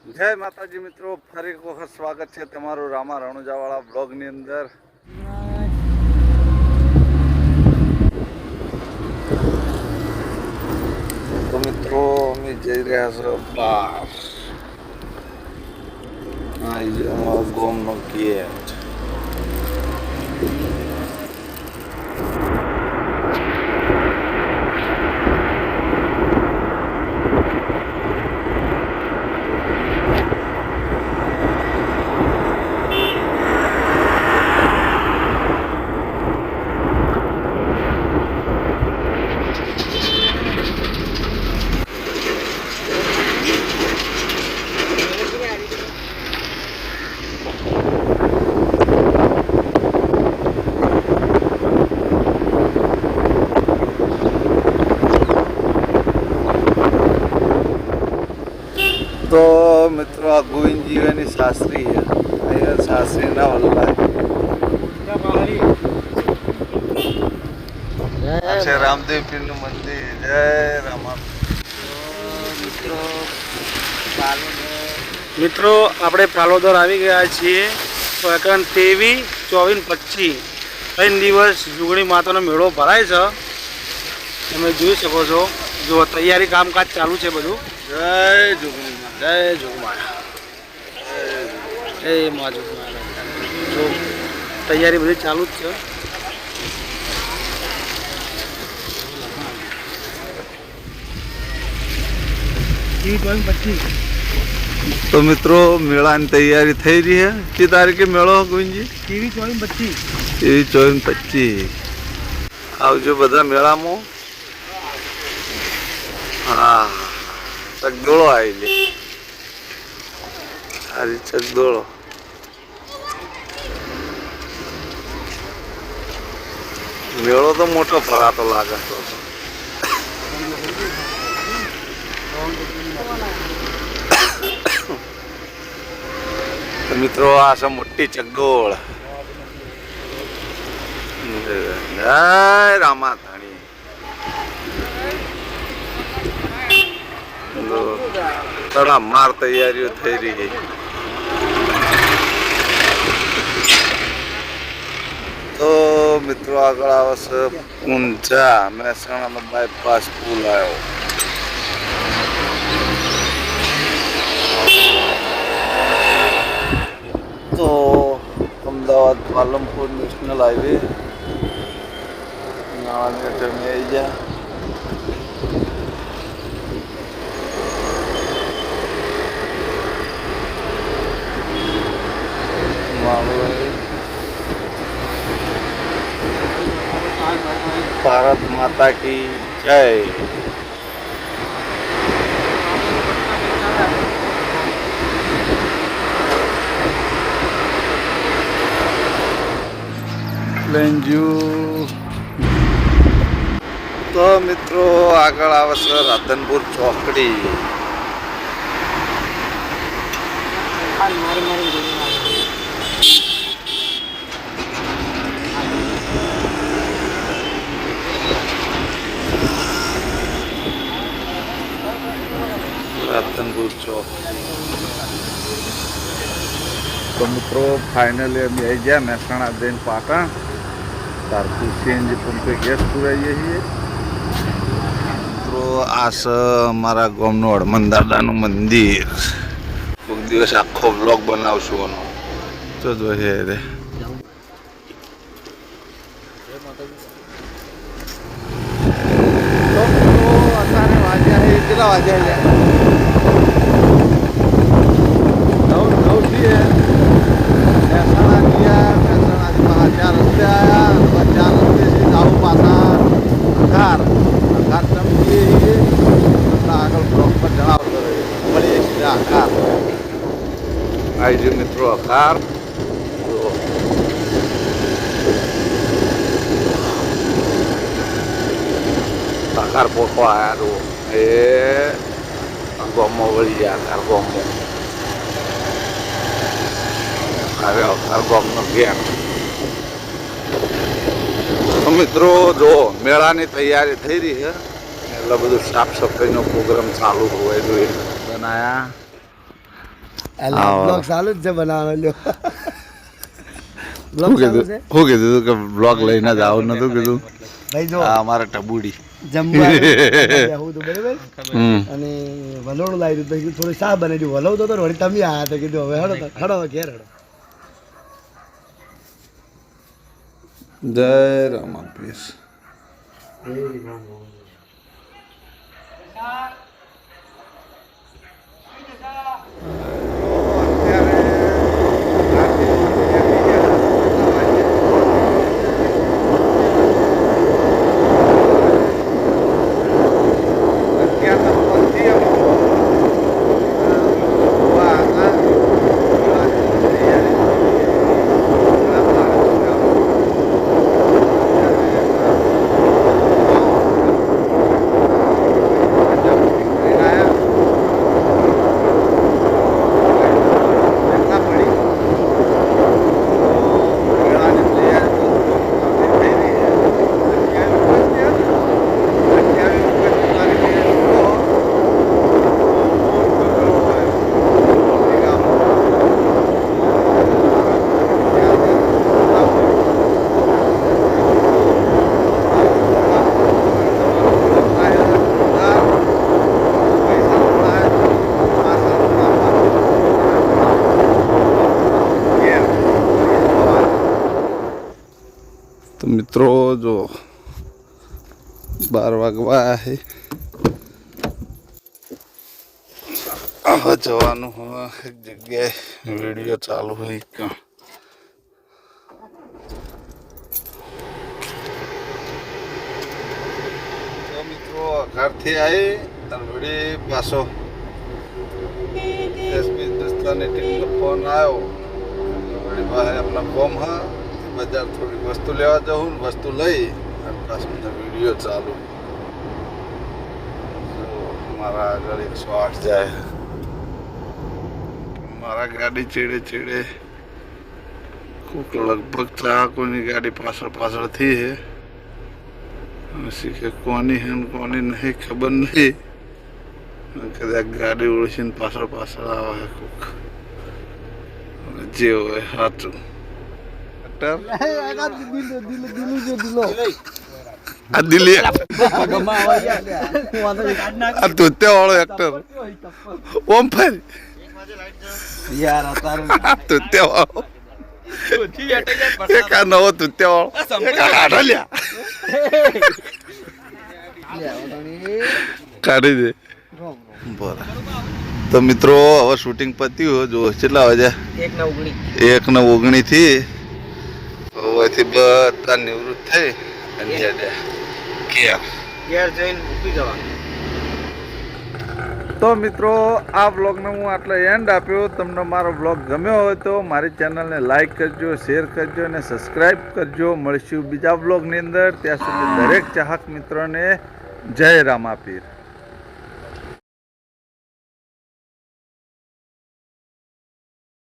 જય માતાજી મિત્રો, ફરી એક વખત સ્વાગત છે તમારું રામા રણુજાવાળા બ્લોગની અંદર. તો મિત્રો અમે જઈ રહ્યા છો બહાર. અમારો ગામનો ગેટ. તો મિત્રો આ ગોવિંદજીની શાસ્ત્રી છે. અહીંયા શાસ્ત્રી ના વલ્લાય છે રામદેવ પીરનું મંદિર. જય રામા. મિત્રો આપણે પાલોદર આવી ગયા છીએ. તો 23, 24, 25 3 દિવસ જુગણી માતાનો મેળો ભરાય છે. તમે જોઈ શકો છો. જો તૈયારી કામકાજ ચાલુ છે બધું. જય જોગણી માં. જય જોગમાયા, જય મા જોગમાયા. જો તૈયારી બધી ચાલુ જ છે. તો મિત્રો મેળાની તૈયારી થઈ રહી છે. કઈ તારીખે મેળો ગોવિંદજી? 23, 24, 24, 25 25 આવજો બધા મેળામાં. હા, ચકદોળો આવી સારી ચકદોળો. મેળો તો મોટો ભરાતો લાગે. તો મિત્રો આ છે મોટી ચકડોળ. જય રામા ધણી. તડા માર તૈયારીઓ થઈ રહી છે. તો મિત્રો આગળ આવે છે ઊંઝા મહેસાણાનો બાયપાસ પુલ આવ્યો. તો અમદાવાદ પાલનપુર નેશનલ હાઈવે નાણાની અઠમી આવી ગયા. ભારત માતા કી જય. તો મિત્રો આગળ આવે છે રાધનપુર ચોકડી. રાધનપુર ચોકડી. તો મિત્રો ફાઇનલી અમે આવી ગયા મહેસાણા જઈને પાટણ. તારથી સીએનજી પંપે ગેસ પુરાવીએ છીએ. મિત્રો આ છે અમારા ગામનું હળમન દાદાનું મંદિર. કોઈક દિવસ આખો બ્લોગ બનાવશું એનો. તો જોઈએ રે. અત્યારે વાગ્યા કેટલા વાગ્યા? 9 છીએ. મહેસાણા ગયા. મહેસાણાથી પાછા 4 રસ્તે આવ્યા. 4 રસ્તેથી આવું પાછા અઘાર ચમકીએ છીએ. આગળ બ્લોક પર જણાવતો રહીએ. મળીએ છીએ અઘાર. આવી ગયો મિત્રો અઘાર. અઘાર પોખો આવ્યા. એ ગોમો વળી ગયા. અઘાર ગોમો આવ્યો. અઘાર ગોમનો ગેટ. મિત્રો જો મેળાની તૈયારી થઈ રહી છે. એટલે બધું સાફ સફાઈનો પ્રોગ્રામ ચાલુ હોય જોઈએ બનાયા. બ્લોગ ચાલુ જ છે બનાવવાનો લ્યો બ્લોગ શું ચાલુ કીધું છે શું કીધું કે બ્લોગ લઈને જ આવું નતું કીધું ભાઈ જો આ અમારે ટબુડી જમવાનું બેહવું હતું બરાબર હમ અને વલોણું લાવી દીધું કીધું થોડું શાક બનાવી દીધું વલોવતો હતો ને વળી તમે આયા હતા કીધું હવે હડો હડો ઘેર હડો જય રામાપીર તો મિત્રો જો 12 વાગવા છે હવે જવાનું હોય એક જગ્યાએ વિડીયો ચાલુ હોય ક્યાં તો મિત્રો ઘરથી આવી અને વળી પાછો એસપી હિન્દુસ્તાની ટીમનો ફોન આવ્યો વળી પાસે આપણા ફોર્મ હા બજાર થોડી વસ્તુ લેવા જવું ને વસ્તુ લઈ અને પાછું વિડીયો ચાલુ મારા આગળ 108 જાય મારા ગાડી ચેડે ચેડે કોક લગભગ ચાહકોની ગાડી પાછળથી છે શીખે કોની હે ને કોની નહીં ખબર નહીં કદાચ ગાડી ઓળખીને પાછળ આવે કોક જે હોય સાચું આ દિલ્હી આ તોત્યા વાળો એક્ટર ઓમ ફરી યાર અતારું તોત્યા વાળો એક આ નવો તોત્યા વાળો એક આ કાઢો લ્યા કાઢી દે બરાબર તો મિત્રો હવે શૂટિંગ પત્યું જો કેટલા વાગ્યા 1:19 થી હવેથી બધા નિવૃત્ત થઈ અને ઘેર જઈને ઊભી જવાનું. તો મિત્રો આ બ્લોગને હું આટલો એન્ડ આપ્યો. તમને મારો બ્લોગ ગમ્યો હોય તો મારી ચેનલને લાઈક કરજો, શેર કરજો અને સબસ્ક્રાઈબ કરજો. મળીશું બીજા બ્લોગની અંદર. ત્યાં સુધી દરેક ચાહક મિત્રોને જય રામાપીર.